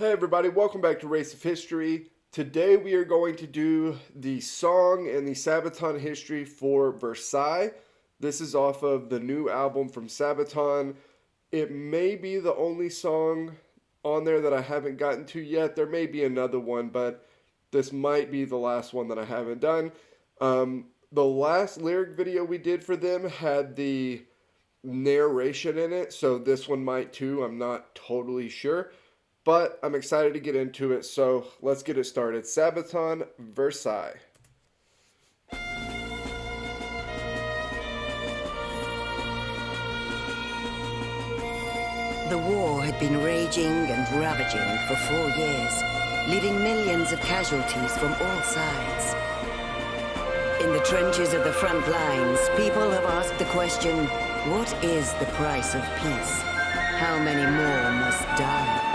Hey everybody, welcome back to Race of History. Today we are going to do the song and the Sabaton history for Versailles. This is off of the new album from Sabaton. It may be the only song on there that I haven't gotten to yet. There may be another one, but this might be the last one that I haven't done. The last lyric video we did for them had the narration in it, so this one might too. I'm not totally sure. But I'm excited to get into it, so let's get it started. Sabaton, Versailles. The war had been raging and ravaging for 4 years, leaving millions of casualties from all sides. In the trenches of the front lines, people have asked the question, what is the price of peace? How many more must die?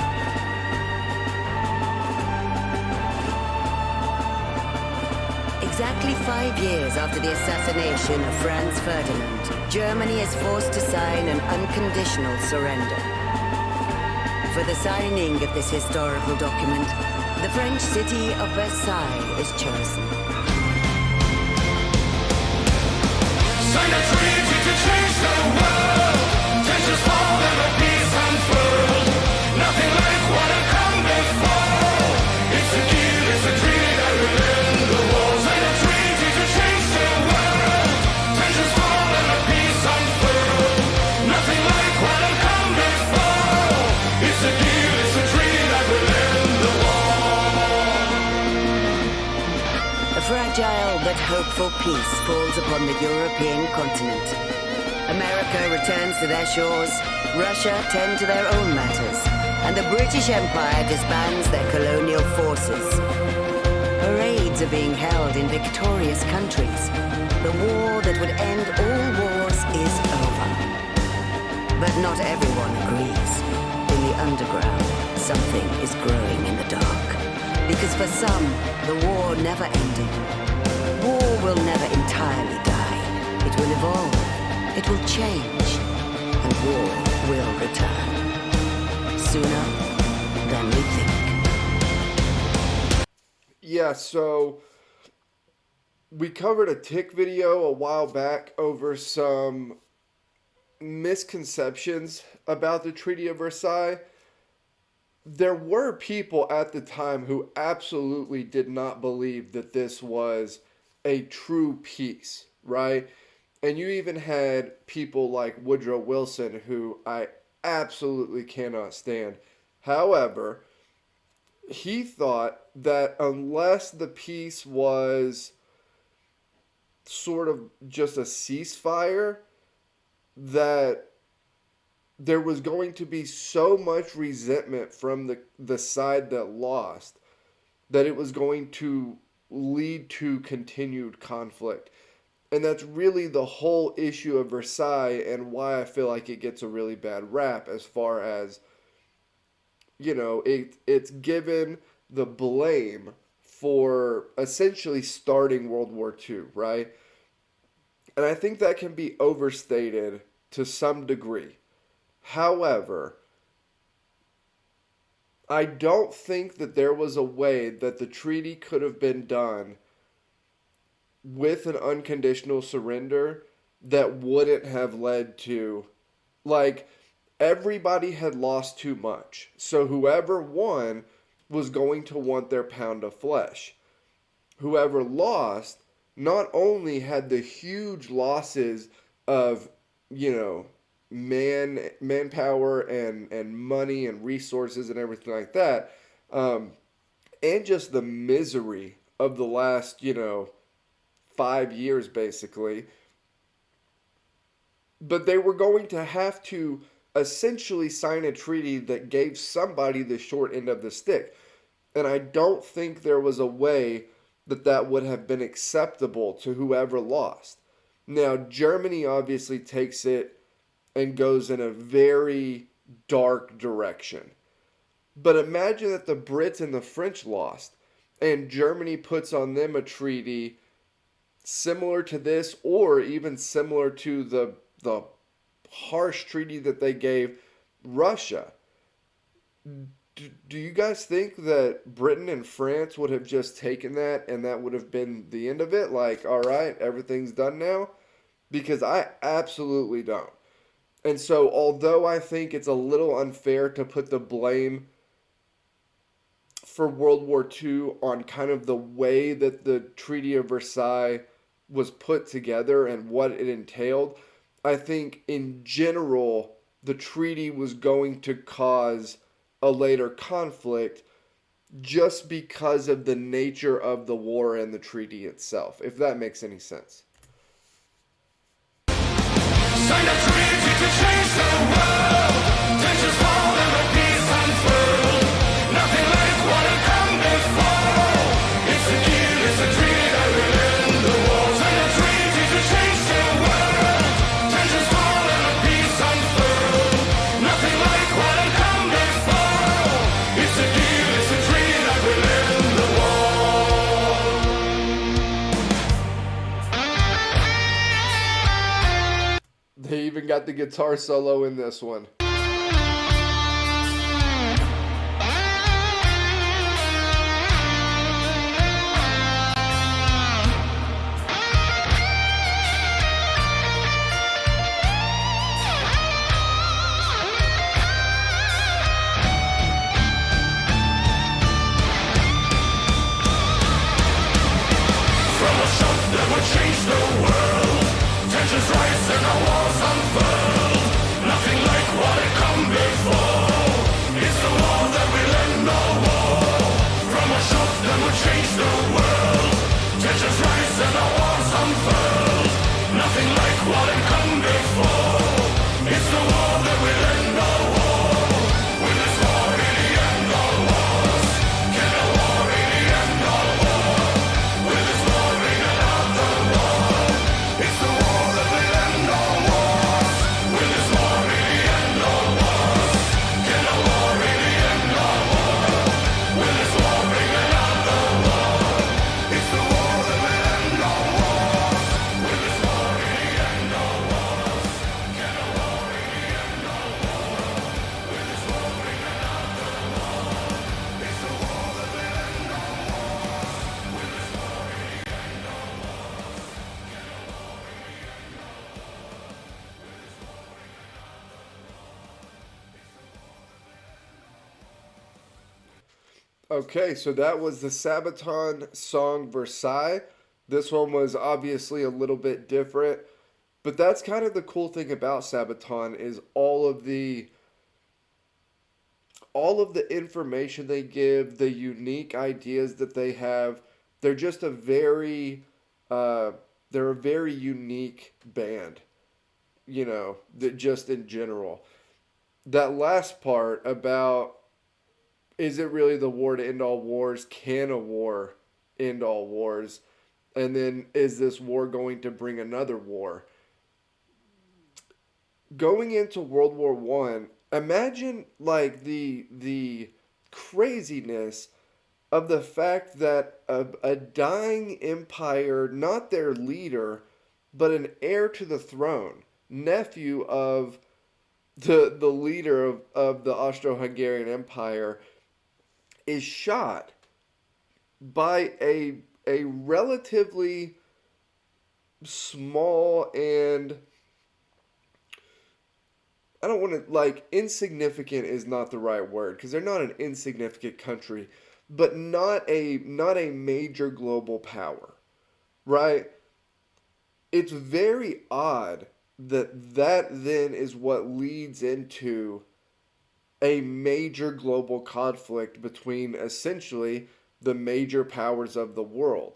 Exactly 5 years after the assassination of Franz Ferdinand, Germany is forced to sign an unconditional surrender. For the signing of this historical document, the French city of Versailles is chosen. Sign a treaty to change the world. Tensions fall and a peace unfurled. Nothing like what had come before. It's a deal, it's a treaty that will end the war. Sign a treaty to change the world. Tensions fall and a peace unfurled. Nothing like what had come before. It's a deal, it's a treaty that will end the war. A fragile but hopeful peace falls upon the European continent. America returns to their shores, Russia tend to their own matters, and the British Empire disbands their colonial forces. Parades are being held in victorious countries. The war that would end all wars is over. But not everyone agrees. In the underground, something is growing in the dark. Because for some, the war never ended. War will never entirely die. It will evolve. It will change. And war will return. Sooner than we think. Yeah, so we covered a tick video a while back over some misconceptions about the Treaty of Versailles. There were people at the time who absolutely did not believe that this was a true peace, right? And you even had people like Woodrow Wilson, who I absolutely cannot stand. However, he thought that unless the peace was sort of just a ceasefire, that there was going to be so much resentment from the side that lost that it was going to lead to continued conflict. And that's really the whole issue of Versailles and why I feel like it gets a really bad rap as far as, it's given the blame for essentially starting World War II, right? And I think that can be overstated to some degree. However, I don't think that there was a way that the treaty could have been done with an unconditional surrender that wouldn't have led to, like, everybody had lost too much. So whoever won was going to want their pound of flesh. Whoever lost not only had the huge losses of, manpower and money and resources and everything like that, and just the misery of the last, 5 years basically. But they were going to have to essentially sign a treaty that gave somebody the short end of the stick. And I don't think there was a way that that would have been acceptable to whoever lost. Now, Germany obviously takes it and goes in a very dark direction. But imagine that the Brits and the French lost, and Germany puts on them a treaty similar to this, or even similar to the harsh treaty that they gave Russia. do you guys think that Britain and France would have just taken that and that would have been the end of it? Like, all right, everything's done now? Because I absolutely don't. And so, although I think it's a little unfair to put the blame for World War II on kind of the way that the Treaty of Versailles was put together and what it entailed, I think in general, the treaty was going to cause a later conflict just because of the nature of the war and the treaty itself, if that makes any sense. Sign a treaty to change the world. Tensions fall and the peace unfurled. Nothing like what had come before. It's a deal, it's a treaty that will end the war. Sign a treaty to change the world. Tensions fall and the peace unfurled. Nothing like what had come before. It's a deal, it's a treaty that will end the war. They even got the guitar solo in this one. From a shock that would change the world. Tensions rise and our wars unfurled. Nothing like what had come before. It's the war that will end all war. From a shock that would change the world. Tensions rise and our wars unfurled. Nothing like what had come before. It's the war that will end all war. Will this war really end all wars? Can a war really end all war? Will this war bring another war? It's the war that will end all wars. Will this war really end all wars? Can a war really end all war? Will this war bring another war? It's the war that will end all wars. Will this war really end all wars? Can a war really end all war? Will this war bring another war? It's the war that will end all wars. Will this war really end all wars? Can a war really end all war? Will this war bring Okay, so that was the Sabaton song Versailles. This one was obviously a little bit different, but that's kind of the cool thing about Sabaton is all of the information they give, the unique ideas that they have. They're just a very they're a very unique band, you know, that just in general. That last part about is it really the war to end all wars? Can a war end all wars? And then is this war going to bring another war? Going into World War One, imagine like the craziness of the fact that a dying empire, not their leader, but an heir to the throne, nephew of the leader of the Austro-Hungarian Empire, is shot by a relatively small and I don't want to like insignificant is not the right word because they're not an insignificant country, but not a major global power, right? It's very odd that then is what leads into a major global conflict between essentially the major powers of the world.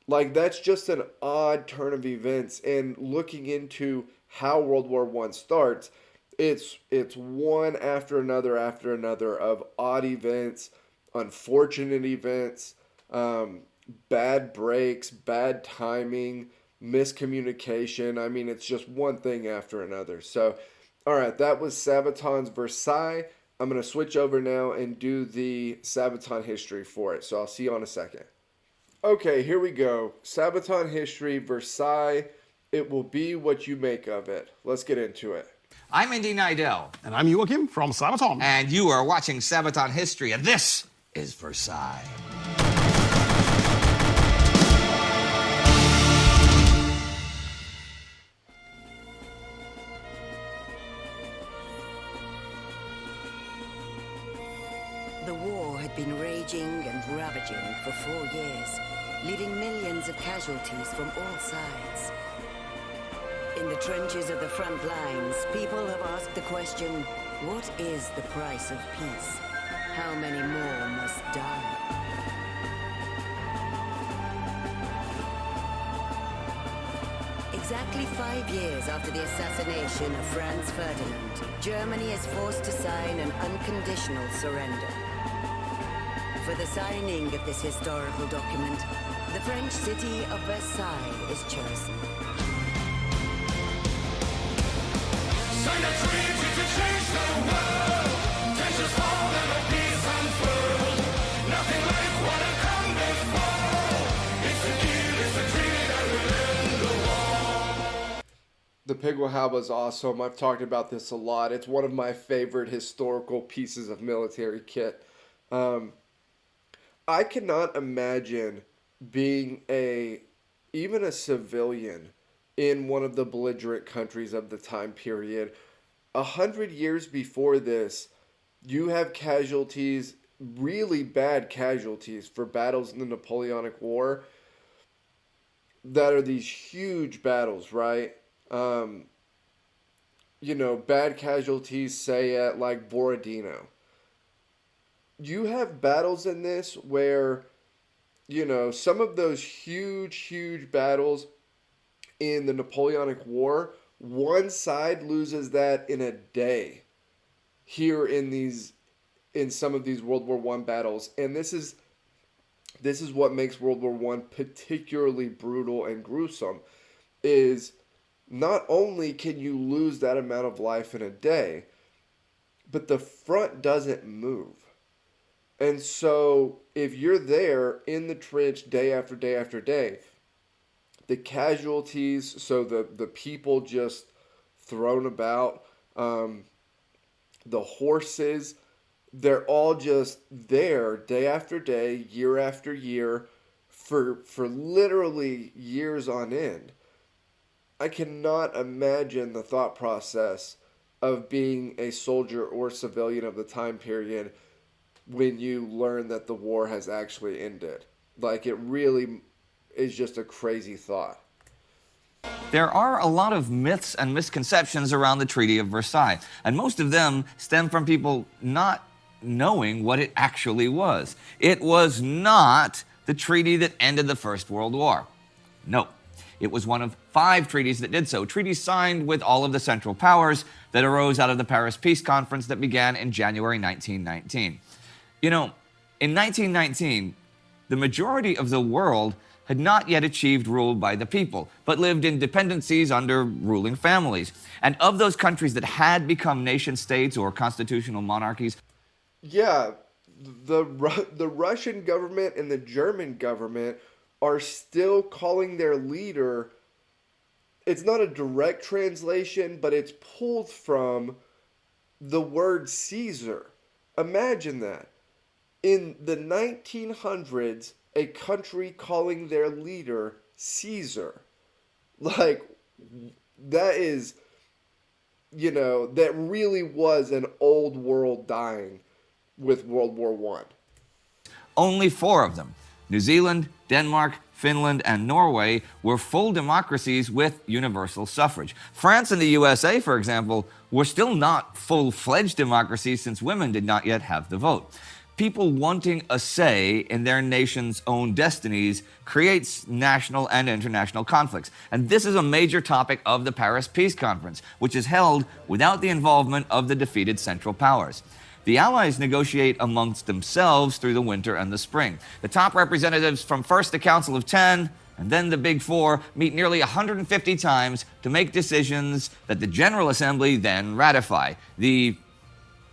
Like that's just an odd turn of events and looking into how World War One starts, it's one after another of odd events, unfortunate events, bad breaks, bad timing, miscommunication. I mean, it's just one thing after another. So all right, that was Sabaton's Versailles. I'm going to switch over now and do the Sabaton history for it. So I'll see you on a second. Okay, here we go. Sabaton history, Versailles. It will be what you make of it. Let's get into it. I'm Indy Nidell. And I'm Joachim from Sabaton. And you are watching Sabaton History, and this is Versailles. The war had been raging and ravaging for 4 years, leaving millions of casualties from all sides. In the trenches of the front lines, people have asked the question, what is the price of peace? How many more must die? Exactly 5 years after the assassination of Franz Ferdinand, Germany is forced to sign an unconditional surrender. For the signing of this historical document, the French city of Versailles is chosen. Sign a treaty to change the world. Tensions fall and a peace unfurled. Nothing like what had come before. It's a deal, it's a treaty that will end the war. The Piguahaba is awesome. I've talked about this a lot. It's one of my favorite historical pieces of military kit. I cannot imagine being even a civilian in one of the belligerent countries of the time period. 100 years before this, you have casualties, really bad casualties for battles in the Napoleonic War that are these huge battles, right? Bad casualties, say at like Borodino. You have battles in this where, some of those huge battles in the Napoleonic War, one side loses that in a day here in some of these World War I battles. And this is what makes World War I particularly brutal and gruesome, is not only can you lose that amount of life in a day, but the front doesn't move. And so if you're there in the trench day after day after day, the casualties, so the people just thrown about, the horses, they're all just there day after day, year after year, for literally years on end. I cannot imagine the thought process of being a soldier or civilian of the time period when you learn that the war has actually ended. Like, it really is just a crazy thought. There are a lot of myths and misconceptions around the Treaty of Versailles, and most of them stem from people not knowing what it actually was. It was not the treaty that ended the First World War. No. It was one of 5 treaties that did so, treaties signed with all of the Central Powers that arose out of the Paris Peace Conference that began in January 1919. In 1919, the majority of the world had not yet achieved rule by the people, but lived in dependencies under ruling families. And of those countries that had become nation states or constitutional monarchies, yeah, the Russian government and the German government are still calling their leader, it's not a direct translation, but it's pulled from the word Caesar. Imagine that. In the 1900s, a country calling their leader Caesar. Like, that is, that really was an old world dying with World War I. only 4 of them, New Zealand, Denmark, Finland, and Norway, were full democracies with universal suffrage. France and the USA, for example, were still not full-fledged democracies since women did not yet have the vote. People wanting a say in their nation's own destinies creates national and international conflicts. And this is a major topic of the Paris Peace Conference, which is held without the involvement of the defeated Central Powers. The Allies negotiate amongst themselves through the winter and the spring. The top representatives from first the Council of 10 and then the Big Four meet nearly 150 times to make decisions that the General Assembly then ratify. The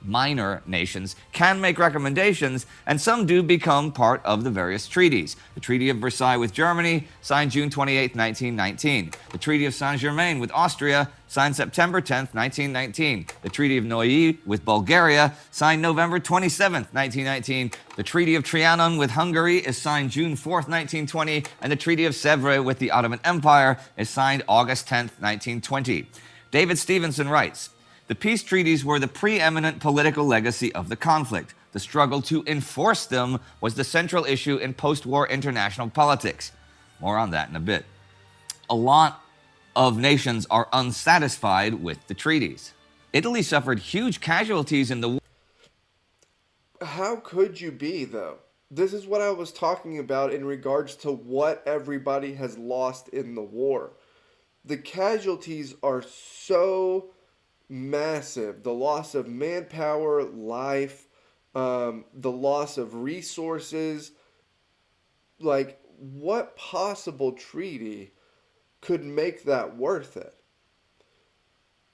minor nations can make recommendations, and some do become part of the various treaties. The Treaty of Versailles with Germany, signed June 28, 1919. The Treaty of Saint-Germain with Austria, signed September 10, 1919. The Treaty of Neuilly with Bulgaria, signed November 27, 1919. The Treaty of Trianon with Hungary is signed June 4, 1920. And the Treaty of Sèvres with the Ottoman Empire is signed August 10, 1920. David Stevenson writes, "The peace treaties were the preeminent political legacy of the conflict. The struggle to enforce them was the central issue in post-war international politics." More on that in a bit. A lot of nations are unsatisfied with the treaties. Italy suffered huge casualties in the war. How could you be, though? This is what I was talking about in regards to what everybody has lost in the war. The casualties are so massive. The loss of manpower, life, the loss of resources. Like, what possible treaty could make that worth it?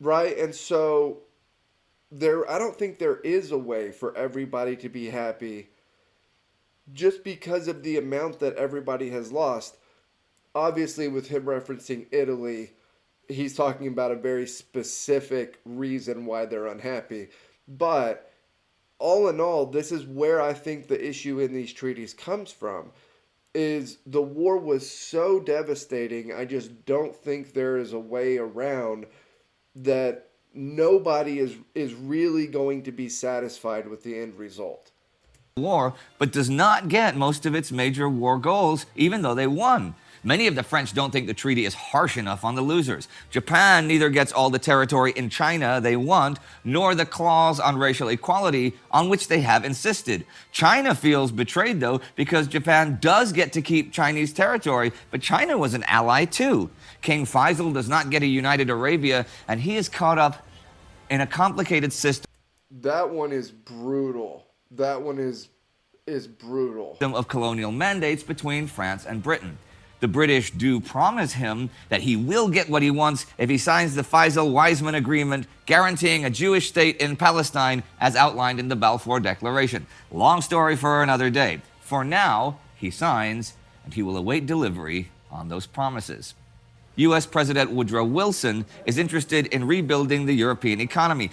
Right? And so I don't think there is a way for everybody to be happy just because of the amount that everybody has lost. Obviously, with him referencing Italy, he's talking about a very specific reason why they're unhappy. But all in all, this is where I think the issue in these treaties comes from, is the war was so devastating. I just don't think there is a way around that. Nobody is really going to be satisfied with the end result. War, but does not get most of its major war goals, even though they won. Many of the French don't think the treaty is harsh enough on the losers. Japan neither gets all the territory in China they want, nor the clause on racial equality on which they have insisted. China feels betrayed, though, because Japan does get to keep Chinese territory, but China was an ally, too. King Faisal does not get a united Arabia, and he is caught up in a complicated system. That one is brutal. That one is brutal. Of colonial mandates between France and Britain. The British do promise him that he will get what he wants if he signs the Faisal-Weizmann Agreement, guaranteeing a Jewish state in Palestine as outlined in the Balfour Declaration. Long story for another day. For now, he signs, and he will await delivery on those promises. U.S. President Woodrow Wilson is interested in rebuilding the European economy.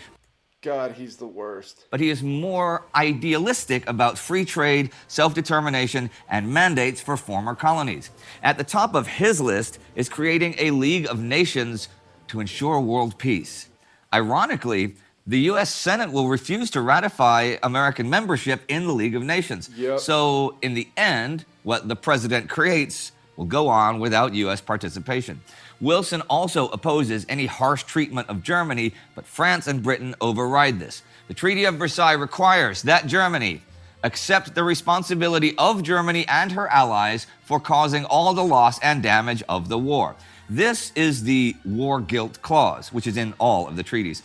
God, he's the worst. But he is more idealistic about free trade, self-determination, and mandates for former colonies. At the top of his list is creating a League of Nations to ensure world peace. Ironically, the U.S. Senate will refuse to ratify American membership in the League of Nations. Yep. So, in the end, what the president creates will go on without U.S. participation. Wilson also opposes any harsh treatment of Germany, but France and Britain override this. The Treaty of Versailles requires that Germany accept the responsibility of Germany and her allies for causing all the loss and damage of the war. This is the war guilt clause, which is in all of the treaties.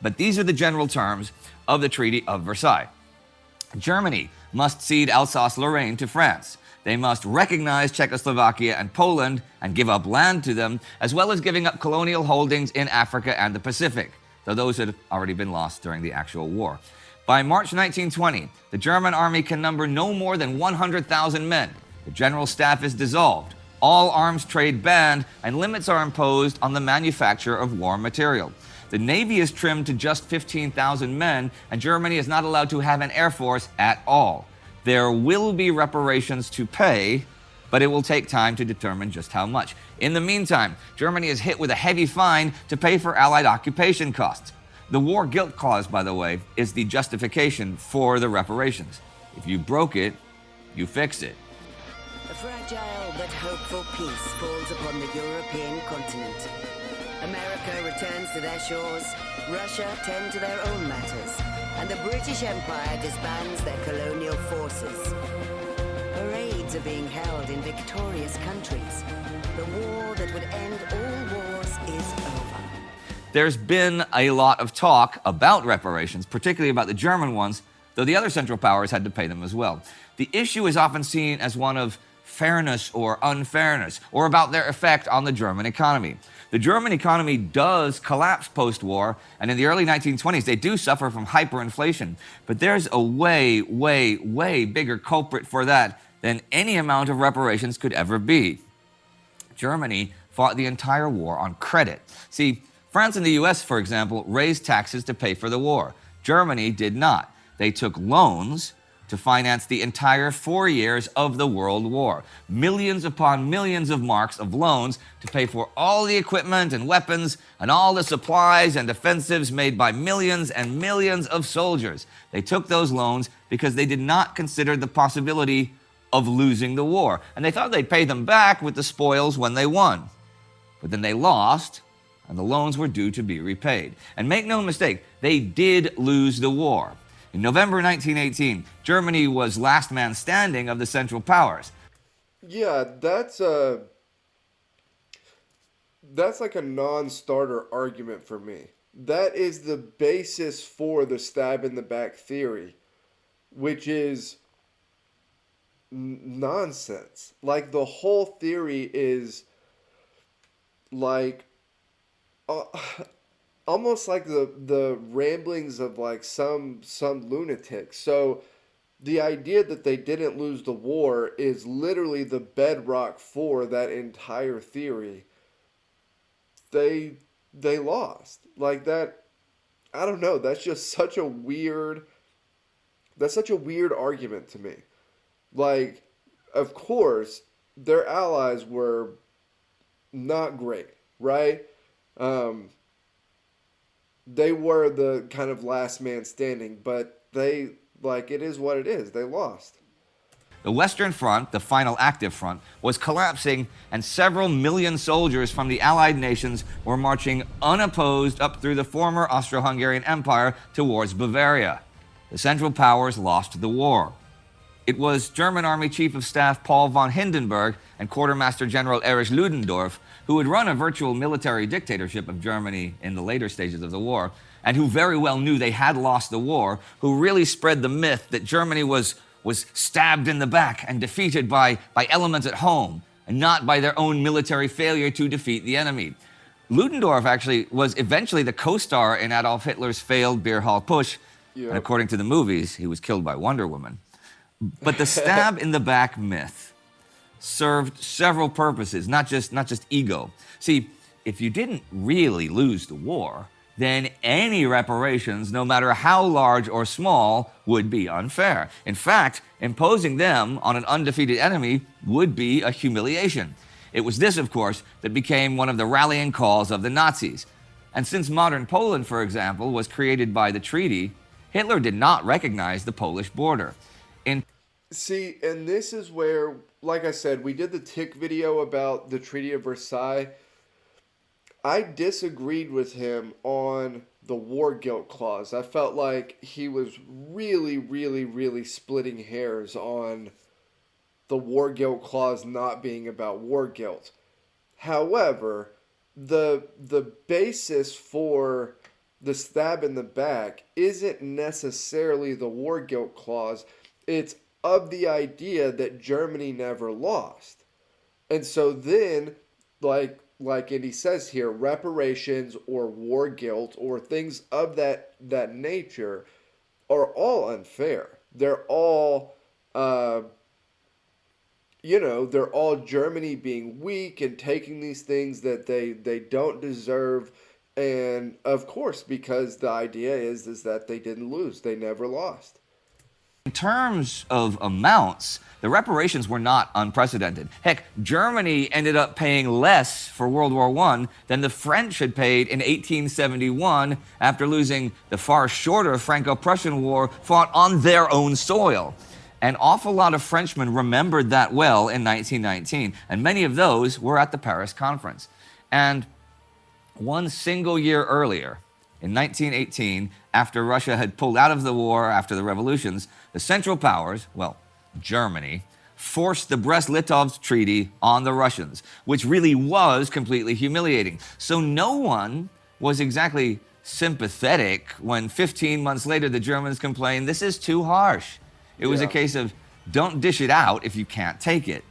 But these are the general terms of the Treaty of Versailles. Germany must cede Alsace-Lorraine to France. They must recognize Czechoslovakia and Poland and give up land to them, as well as giving up colonial holdings in Africa and the Pacific, though those had already been lost during the actual war. By March 1920, the German army can number no more than 100,000 men. The general staff is dissolved, all arms trade banned, and limits are imposed on the manufacture of war material. The Navy is trimmed to just 15,000 men, and Germany is not allowed to have an air force at all. There will be reparations to pay, but it will take time to determine just how much. In the meantime, Germany is hit with a heavy fine to pay for Allied occupation costs. The war guilt clause, by the way, is the justification for the reparations. If you broke it, you fix it. A fragile but hopeful peace falls upon the European continent. America returns to their shores, Russia tend to their own matters, and the British Empire disbands their colonial forces. Parades are being held in victorious countries. The war that would end all wars is over. There's been a lot of talk about reparations, particularly about the German ones, though the other Central Powers had to pay them as well. The issue is often seen as one of fairness or unfairness, or about their effect on the German economy. The German economy does collapse post-war, and in the early 1920s, they do suffer from hyperinflation. But there's a way, way, way bigger culprit for that than any amount of reparations could ever be. Germany fought the entire war on credit. See, France and the US, for example, raised taxes to pay for the war. Germany did not. They took loans to finance the entire 4 years of the World War. Millions upon millions of marks of loans to pay for all the equipment and weapons and all the supplies and offensives made by millions and millions of soldiers. They took those loans because they did not consider the possibility of losing the war. And they thought they'd pay them back with the spoils when they won. But then they lost, and the loans were due to be repaid. And make no mistake, they did lose the war. In November 1918, Germany was last man standing of the Central Powers. Yeah, that's like a non-starter argument for me. That is the basis for the stab in the back theory, which is nonsense. Like, the whole theory is like almost like the ramblings of like some lunatic. So the idea that they didn't lose the war is literally the bedrock for that entire theory. They lost. Like that, I don't know, that's just such a weird argument to me. Like, of course, their allies were not great, right? They were the kind of last man standing, but it is what it is. They lost. The Western Front, the final active front, was collapsing, and several million soldiers from the Allied nations were marching unopposed up through the former Austro-Hungarian Empire towards Bavaria. The Central Powers lost the war. It was German Army Chief of Staff Paul von Hindenburg and Quartermaster General Erich Ludendorff, who had run a virtual military dictatorship of Germany in the later stages of the war, and who very well knew they had lost the war, who really spread the myth that Germany was stabbed in the back and defeated by elements at home, and not by their own military failure to defeat the enemy. Ludendorff actually was eventually the co-star in Adolf Hitler's failed beer hall push, and according to the movies, he was killed by Wonder Woman. But the stab in the back myth served several purposes, not just ego. See, if you didn't really lose the war, then any reparations, no matter how large or small, would be unfair. In fact, imposing them on an undefeated enemy would be a humiliation. It was this, of course, that became one of the rallying calls of the Nazis. And since modern Poland, for example, was created by the treaty, Hitler did not recognize the Polish border. See, and this is where, like I said, we did the tick video about the Treaty of Versailles. I disagreed with him on the war guilt clause. I felt like he was really, really, really splitting hairs on the war guilt clause not being about war guilt. However, the basis for the stab in the back isn't necessarily the war guilt clause. It's of the idea that Germany never lost. And so then, like Andy says here, reparations or war guilt or things of that nature are all unfair. They're all, they're all Germany being weak and taking these things that they don't deserve. And of course, because the idea is that they didn't lose. They never lost. In terms of amounts, the reparations were not unprecedented. Heck, Germany ended up paying less for World War I than the French had paid in 1871 after losing the far shorter Franco-Prussian War fought on their own soil. An awful lot of Frenchmen remembered that well in 1919, and many of those were at the Paris Conference. And one single year earlier, in 1918, after Russia had pulled out of the war after the revolutions, the Central Powers, well, Germany, forced the Brest-Litovsk Treaty on the Russians, which really was completely humiliating. So no one was exactly sympathetic when 15 months later the Germans complained, this is too harsh. It was a case of, don't dish it out if you can't take it.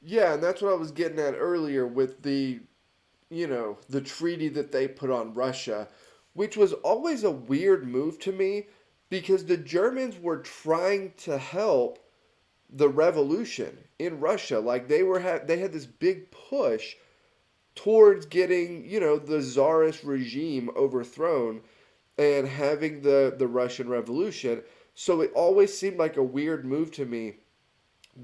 Yeah, and that's what I was getting at earlier with the treaty that they put on Russia, which was always a weird move to me because the Germans were trying to help the revolution in Russia. Like they had this big push towards getting, the czarist regime overthrown and having the Russian Revolution. So it always seemed like a weird move to me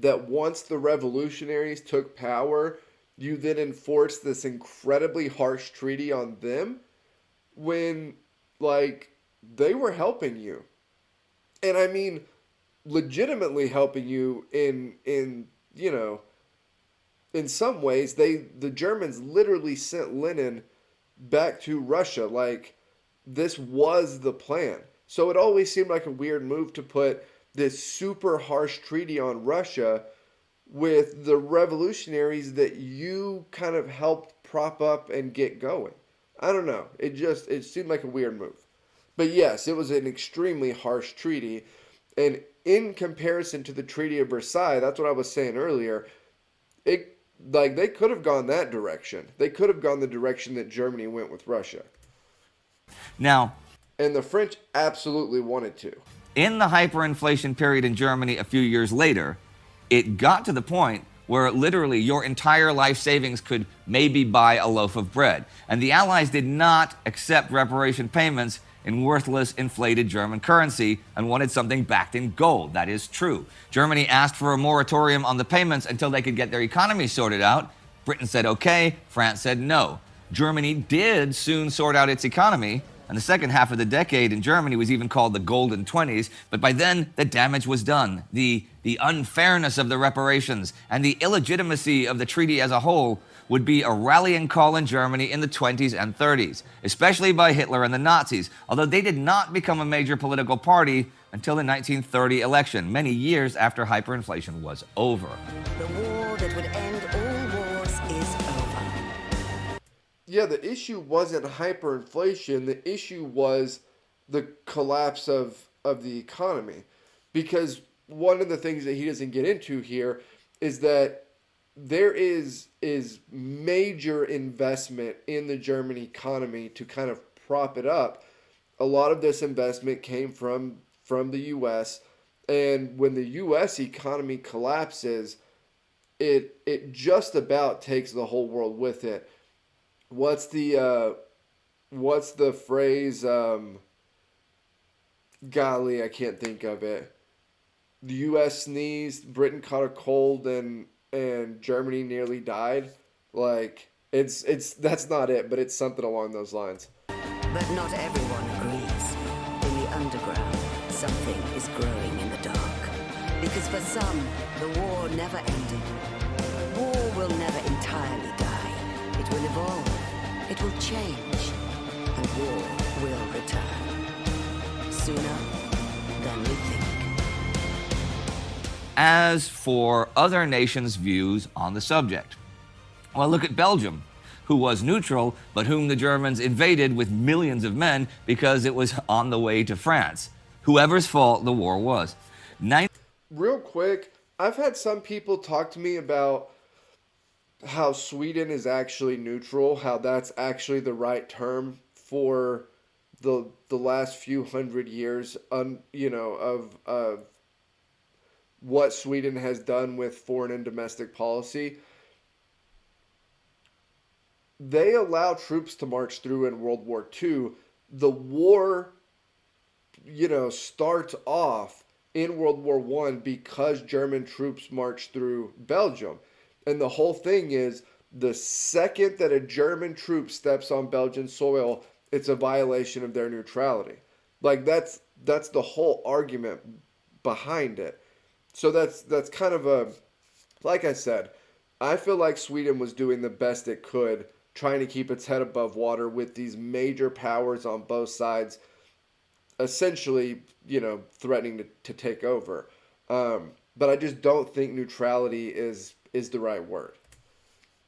that once the revolutionaries took power, you then enforced this incredibly harsh treaty on them when, like, they were helping you. And I mean, legitimately helping you in some ways. The Germans literally sent Lenin back to Russia. Like, this was the plan. So it always seemed like a weird move to put this super harsh treaty on Russia with the revolutionaries that you kind of helped prop up and get going. I don't know. It seemed like a weird move. But yes, it was an extremely harsh treaty, and in comparison to the Treaty of Versailles, that's what I was saying earlier. It like they could have gone that direction. They could have gone the direction that Germany went with Russia. Now, And the French absolutely wanted to. in the hyperinflation period in Germany a few years later, it got to the point where literally your entire life savings could maybe buy a loaf of bread. And the Allies did not accept reparation payments in worthless, inflated German currency and wanted something backed in gold. That is true. Germany asked for a moratorium on the payments until they could get their economy sorted out. Britain said okay, France said no. Germany did soon sort out its economy, and the second half of the decade in Germany was even called the Golden Twenties, but by then the damage was done. The unfairness of the reparations and the illegitimacy of the treaty as a whole would be a rallying call in Germany in the 20s and 30s, especially by Hitler and the Nazis, although they did not become a major political party until the 1930 election, many years after hyperinflation was over. The war that would end all wars is over. Yeah, the issue wasn't hyperinflation. The issue was the collapse of the economy. Because one of the things that he doesn't get into here is that there is major investment in the German economy to kind of prop it up. A lot of this investment came from the US, and when the US economy collapses, it just about takes the whole world with it. What's the phrase? Golly, I can't think of it. The U.S. sneezed, Britain caught a cold, and Germany nearly died. Like, it's that's not it, but it's something along those lines. But not everyone agrees. In the underground, something is growing in the dark. Because for some, the war never ended. War will never entirely die. It will evolve. It will change. And war will return. Sooner than we think. As for other nations' views on the subject, well, look at Belgium, who was neutral, but whom the Germans invaded with millions of men because it was on the way to France. Whoever's fault the war was. Real quick, I've had some people talk to me about how Sweden is actually neutral, how that's actually the right term for the last few hundred years, of what Sweden has done with foreign and domestic policy. They allow troops to march through in World War II. The war, starts off in World War One because German troops marched through Belgium. And the whole thing is the second that a German troop steps on Belgian soil, it's a violation of their neutrality. Like that's the whole argument behind it. So that's kind of like I said, I feel like Sweden was doing the best it could trying to keep its head above water with these major powers on both sides essentially, threatening to take over. But I just don't think neutrality is the right word.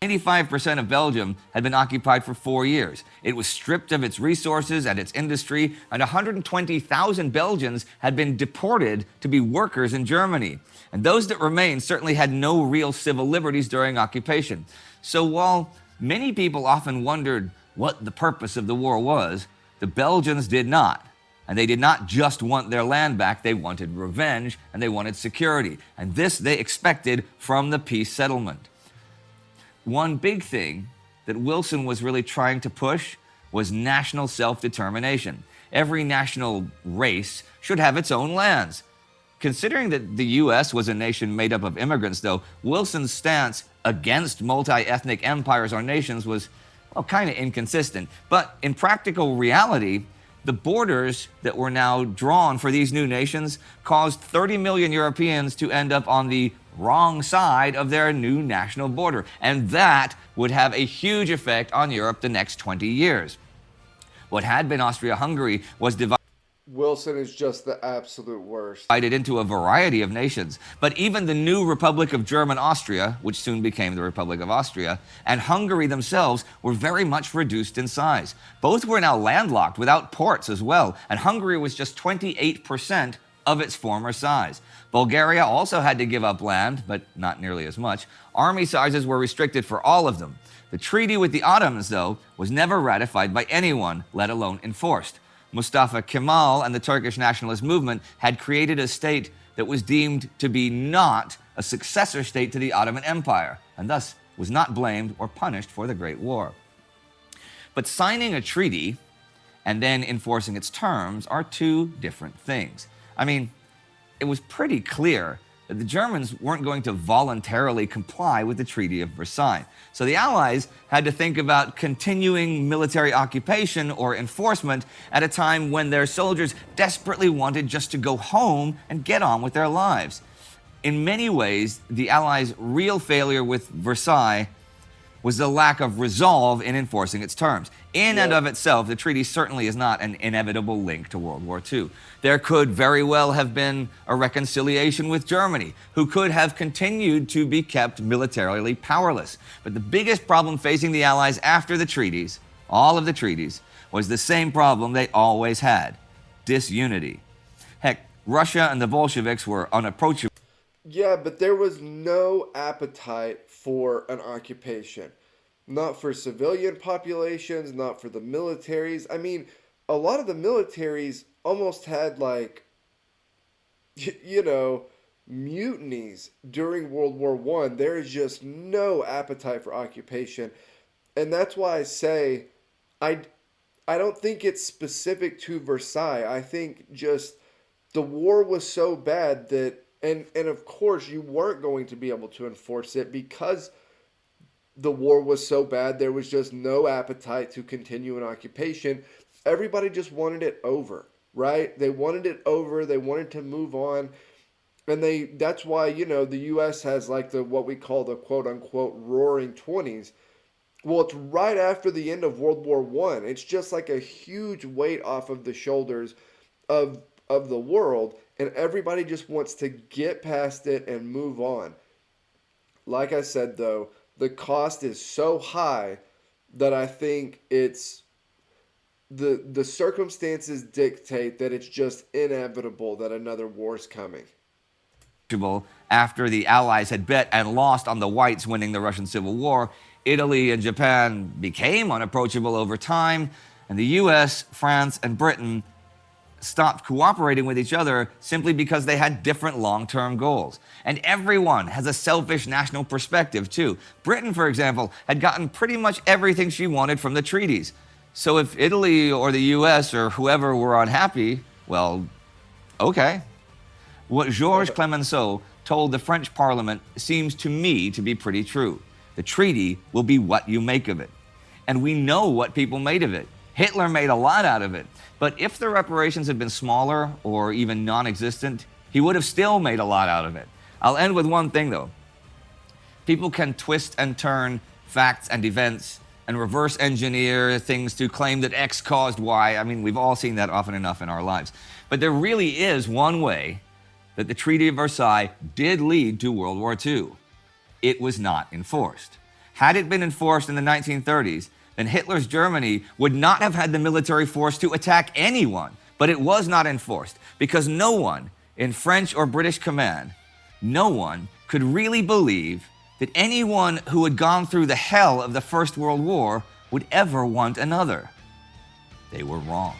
95% of Belgium had been occupied for 4 years. It was stripped of its resources and its industry, and 120,000 Belgians had been deported to be workers in Germany. And those that remained certainly had no real civil liberties during occupation. So while many people often wondered what the purpose of the war was, the Belgians did not. And they did not just want their land back, they wanted revenge and they wanted security. And this they expected from the peace settlement. One big thing that Wilson was really trying to push was national self-determination. Every national race should have its own lands. Considering that the U.S. was a nation made up of immigrants, though, Wilson's stance against multi-ethnic empires or nations was, well, kind of inconsistent. But in practical reality, the borders that were now drawn for these new nations caused 30 million Europeans to end up on the wrong side of their new national border. And that would have a huge effect on Europe the next 20 years. What had been Austria-Hungary was Wilson is just the absolute worst. divided into a variety of nations. But even the new Republic of German Austria, which soon became the Republic of Austria, and Hungary themselves were very much reduced in size. Both were now landlocked without ports as well, and Hungary was just 28% of its former size. Bulgaria also had to give up land, but not nearly as much. Army sizes were restricted for all of them. The treaty with the Ottomans, though, was never ratified by anyone, let alone enforced. Mustafa Kemal and the Turkish nationalist movement had created a state that was deemed to be not a successor state to the Ottoman Empire, and thus was not blamed or punished for the Great War. But signing a treaty and then enforcing its terms are two different things. I mean, it was pretty clear that the Germans weren't going to voluntarily comply with the Treaty of Versailles. So the Allies had to think about continuing military occupation or enforcement at a time when their soldiers desperately wanted just to go home and get on with their lives. In many ways, the Allies' real failure with Versailles was the lack of resolve in enforcing its terms. In and of itself, the treaty certainly is not an inevitable link to World War II. There could very well have been a reconciliation with Germany, who could have continued to be kept militarily powerless. But the biggest problem facing the Allies after the treaties, all of the treaties, was the same problem they always had: disunity. Heck, Russia and the Bolsheviks were unapproachable. Yeah, but there was no appetite for an occupation. Not for civilian populations, not for the militaries. I mean, a lot of the militaries almost had, like, mutinies during World War I. There is just no appetite for occupation. And that's why I say I don't think it's specific to Versailles. I think just the war was so bad that And of course, you weren't going to be able to enforce it because the war was so bad. There was just no appetite to continue an occupation. Everybody just wanted it over, right? They wanted it over. They wanted to move on. And that's why, the U.S. has like what we call the quote-unquote roaring 20s. Well, it's right after the end of World War I. It's just like a huge weight off of the shoulders of the world. And everybody just wants to get past it and move on. Like I said, though, the cost is so high that I think it's the circumstances dictate that it's just inevitable that another war's coming. After the Allies had bet and lost on the whites winning the Russian Civil War, Italy and Japan became unapproachable over time, and the U.S., France, and Britain stopped cooperating with each other simply because they had different long-term goals. And everyone has a selfish national perspective, too. Britain, for example, had gotten pretty much everything she wanted from the treaties. So if Italy or the US or whoever were unhappy, well, okay. What Georges Clemenceau told the French Parliament seems to me to be pretty true. The treaty will be what you make of it. And we know what people made of it. Hitler made a lot out of it. But if the reparations had been smaller or even non-existent, he would have still made a lot out of it. I'll end with one thing, though. People can twist and turn facts and events and reverse engineer things to claim that X caused Y. I mean, we've all seen that often enough in our lives. But there really is one way that the Treaty of Versailles did lead to World War II. It was not enforced. Had it been enforced in the 1930s, then Hitler's Germany would not have had the military force to attack anyone. But it was not enforced because no one in French or British command, no one could really believe that anyone who had gone through the hell of the First World War would ever want another. They were wrong.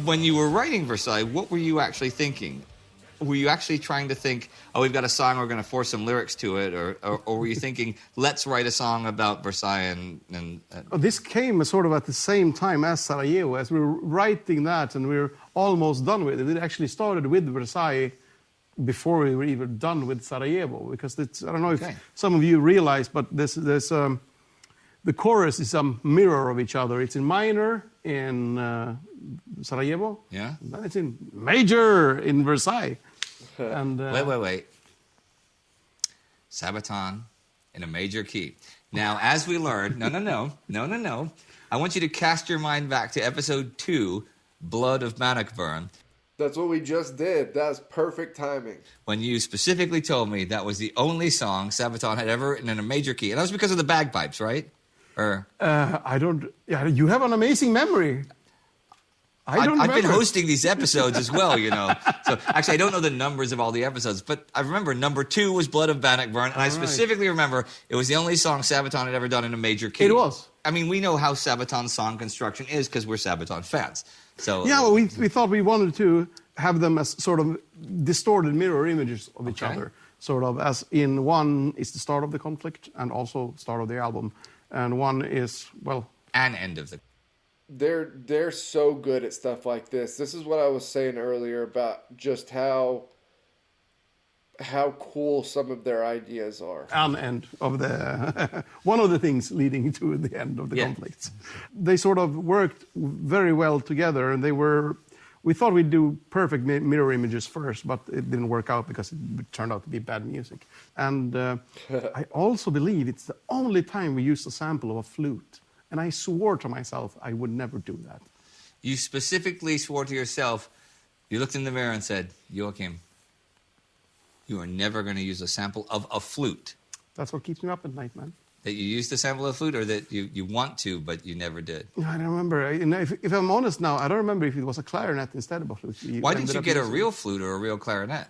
When you were writing Versailles, what were you actually thinking? Were you actually trying to think, oh, we've got a song, we're going to force some lyrics to it? Or were you thinking, let's write a song about Versailles and This came sort of at the same time as Sarajevo. As we were writing that and we were almost done with it, it actually started with Versailles before we were even done with Sarajevo. Because it's, I don't know if some of you realize, but the chorus is a mirror of each other. It's in minor in Sarajevo. Yeah. And then it's in major in Versailles. And Wait. Sabaton in a major key. Now, as we learned, no. I want you to cast your mind back to episode 2, Blood of Bannockburn, That's what we just did. That's perfect timing. when you specifically told me that was the only song Sabaton had ever written in a major key. And that was because of the bagpipes, right? Or I don't. Yeah, you have an amazing memory. I don't I've been remember. hosting these episodes as well, you know. So actually, I don't know the numbers of all the episodes, but I remember number 2 was Blood of Bannockburn, and I specifically remember it was the only song Sabaton had ever done in a major key. It was. I mean, we know how Sabaton's song construction is because we're Sabaton fans. So Yeah, well, we thought we wanted to have them as sort of distorted mirror images of each Okay. other. Sort of as in one is the start of the conflict and also start of the album. And one is, well... an end of the... They're so good at stuff like this. This is what I was saying earlier about just how cool some of their ideas are. An end of the... one of the things leading to the end of the Yeah. conflicts. They sort of worked very well together, and they were... We thought we'd do perfect mirror images first, but it didn't work out because it turned out to be bad music. And I also believe it's the only time we used a sample of a flute. And I swore to myself I would never do that. You specifically swore to yourself, you looked in the mirror and said, Joachim, you are never going to use a sample of a flute. That's what keeps me up at night, man. That you used a sample of a flute, or that you want to, but you never did? I don't remember. If I'm honest now, I don't remember if it was a clarinet instead of a flute. Why didn't you get a real flute or a real clarinet?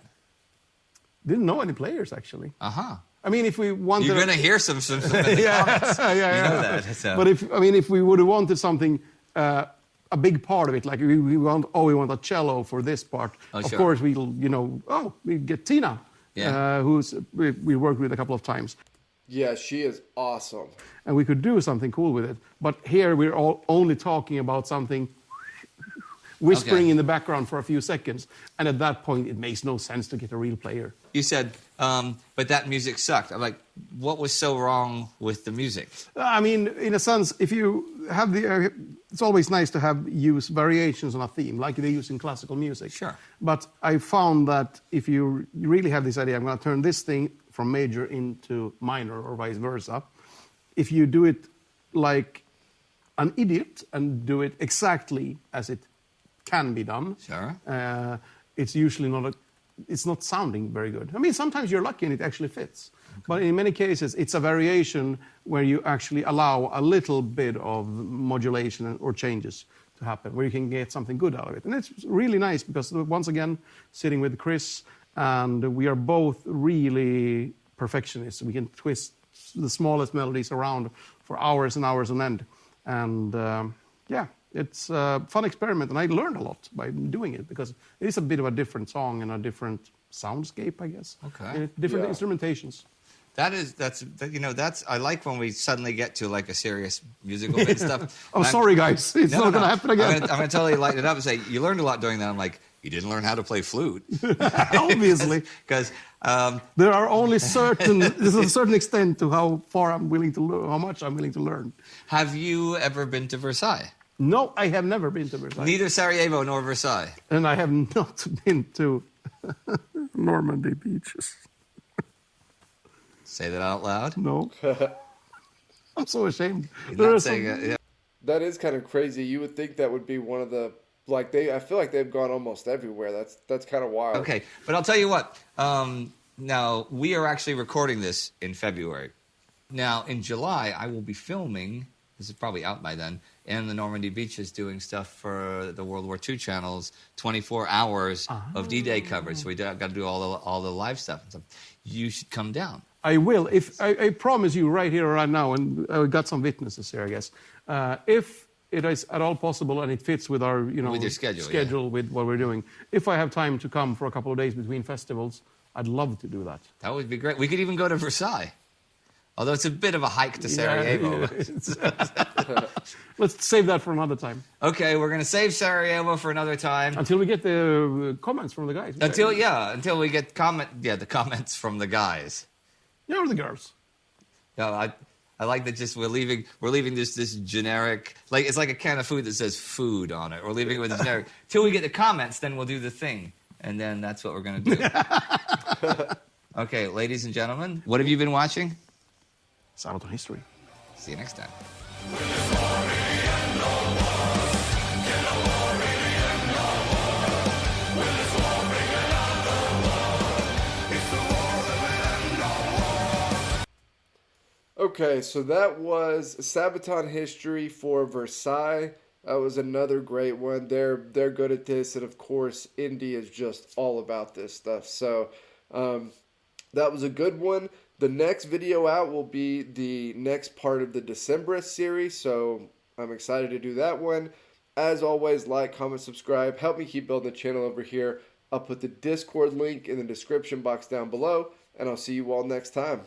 Didn't know any players, actually. Uh-huh. I mean, if we wanted... You're going to hear some in the comments. yeah. You know that. So. But if we would have wanted something, a big part of it, like we want a cello for this part. Oh, of sure. course, we get Tina, Yeah. we worked with a couple of times. Yeah, she is awesome. And we could do something cool with it. But here we're all only talking about something whispering Okay. in the background for a few seconds. And at that point, it makes no sense to get a real player. You said, but that music sucked. I'm like, what was so wrong with the music? I mean, in a sense, if you have the... it's always nice to use variations on a theme, like they use in classical music. Sure. But I found that if you really have this idea, I'm going to turn this thing from major into minor or vice versa. If you do it like an idiot and do it exactly as it can be done, Sure. it's usually it's not sounding very good. I mean, sometimes you're lucky and it actually fits. But in many cases, it's a variation where you actually allow a little bit of modulation or changes to happen, where you can get something good out of it. And it's really nice because, once again, sitting with Chris, and we are both really perfectionists. We can twist the smallest melodies around for hours and hours on end. And it's a fun experiment, and I learned a lot by doing it because it is a bit of a different song and a different soundscape, I guess. Okay. And different Yeah. instrumentations. That's I like when we suddenly get to like a serious musical bit and stuff. Oh, sorry, guys. It's not going to happen again. I'm going to totally lighten it up and say, you learned a lot doing that. I'm like, you didn't learn how to play flute. Obviously. Because There are only there's a certain extent to how far I'm willing to learn, how much I'm willing to learn. have you ever been to Versailles? No, I have never been to Versailles. Neither Sarajevo nor Versailles. And I have not been to Normandy beaches. Say that out loud. No. I'm so ashamed. He's There not are saying some- it. Yeah. That is kind of crazy. You would think that would be one of the like they. I feel like they've gone almost everywhere. That's kind of wild. Okay, but I'll tell you what. Now, we are actually recording this in February. Now, in July, I will be filming, this is probably out by then, in the Normandy beaches doing stuff for the World War II channels, 24 hours of D-Day coverage. So we got to do all the live stuff and stuff. You should come down. I will. If I promise you right here, right now, and I got some witnesses here, I guess. If it is at all possible and it fits with our, With your schedule, with what we're doing. If I have time to come for a couple of days between festivals, I'd love to do that. That would be great. We could even go to Versailles. Although it's a bit of a hike to Sarajevo. Let's save that for another time. Okay, we're going to save Sarajevo for another time. Until we get the comments from the guys. Until we get the comments from the guys. Yeah, or the girls. No, I like that. Just we're leaving this generic, like it's like a can of food that says food on it. We're leaving it with a generic. Till we get the comments, then we'll do the thing, and then that's what we're gonna do. Okay, ladies and gentlemen, what have you been watching? Sabaton History. See you next time. Okay, so that was Sabaton History for Versailles. That was another great one. They're good at this, and of course, Indy is just all about this stuff. So that was a good one. The next video out will be the next part of the Decemberist series, so I'm excited to do that one. As always, like, comment, subscribe. Help me keep building the channel over here. I'll put the Discord link in the description box down below, and I'll see you all next time.